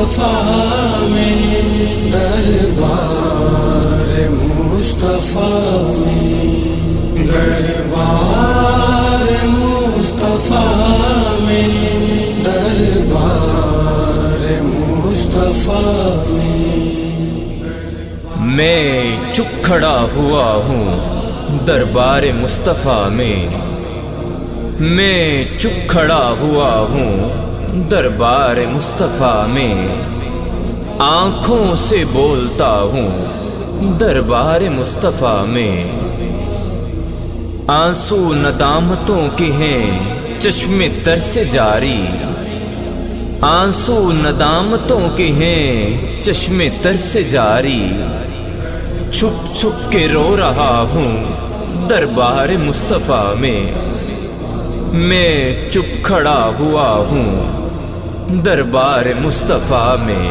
مصطفیٰ میں، دربار مصطفیٰ میں، دربار مصطفیٰ میں، دربار مصطفیٰ میں۔ میں چپ کھڑا ہوا ہوں دربار مصطفیٰ میں، میں چپ کھڑا ہوا ہوں دربار مصطفیٰ میں، آنکھوں سے بولتا ہوں دربار مصطفیٰ میں۔ آنسو ندامتوں کے ہیں چشم تر سے جاری، آنسو ندامتوں کے ہیں چشم تر سے جاری، چھپ چھپ کے رو رہا ہوں دربار مصطفیٰ میں، میں چپ کھڑا ہوا ہوں دربار مصطفیٰ میں۔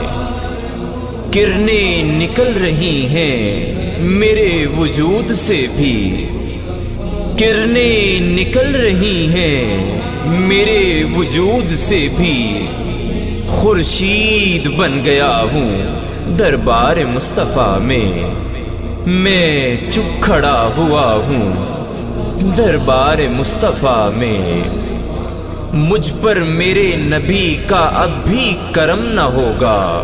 کرنیں نکل رہی ہیں میرے وجود سے بھی، کرنیں نکل رہی ہیں میرے وجود سے بھی، خورشید بن گیا ہوں دربار مصطفیٰ میں، میں چپ کھڑا ہوا ہوں دربار مصطفیٰ میں۔ مجھ پر میرے نبی کا اب بھی کرم نہ ہوگا،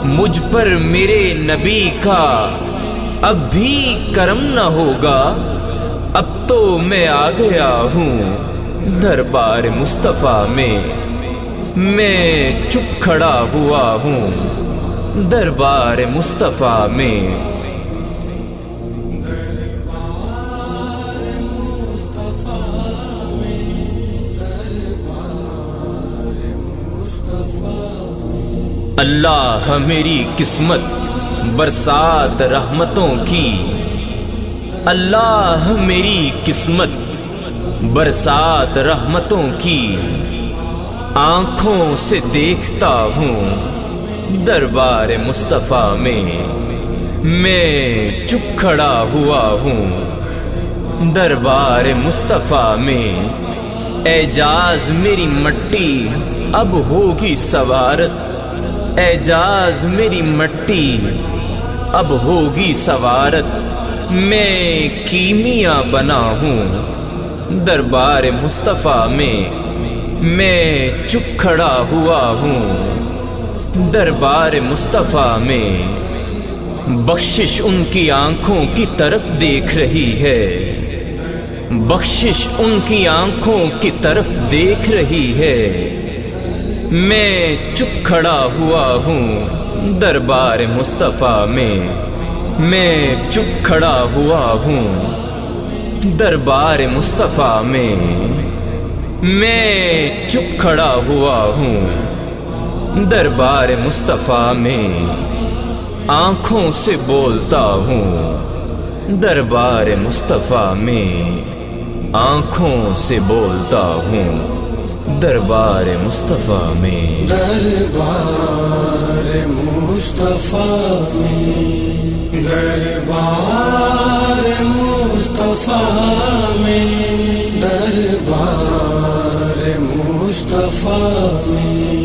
مجھ پر میرے نبی کا اب بھی کرم نہ ہوگا، اب تو میں آ گیا ہوں دربار مصطفیٰ میں، میں چپ کھڑا ہوا ہوں دربار مصطفیٰ میں۔ اللہ میری قسمت برسات رحمتوں کی، اللہ میری قسمت برسات رحمتوں کی، آنکھوں سے دیکھتا ہوں دربار مصطفیٰ میں، میں چپ کھڑا ہوا ہوں دربار مصطفیٰ میں۔ اعجاز میری مٹی اب ہوگی سوارت، اعجاز میری مٹی اب ہوگی سوارت، میں کیمیا بنا ہوں دربار مصطفیٰ میں، میں چپ کھڑا ہوا ہوں دربار مصطفیٰ میں۔ بخشش ان کی آنکھوں کی طرف دیکھ رہی ہے، بخشش ان کی آنکھوں کی طرف دیکھ رہی ہے، میں چپ کھڑا ہوا ہوں دربار مصطفیٰ میں، میں چپ کھڑا ہوا ہوں دربار مصطفیٰ میں، میں چپ کھڑا ہوا ہوں دربار مصطفیٰ میں، آنکھوں سے بولتا ہوں دربار مصطفیٰ میں، آنکھوں سے بولتا ہوں دربار مصطفیٰ میں، دربار مصطفیٰ میں، دربار مصطفیٰ میں، دربار مصطفیٰ میں۔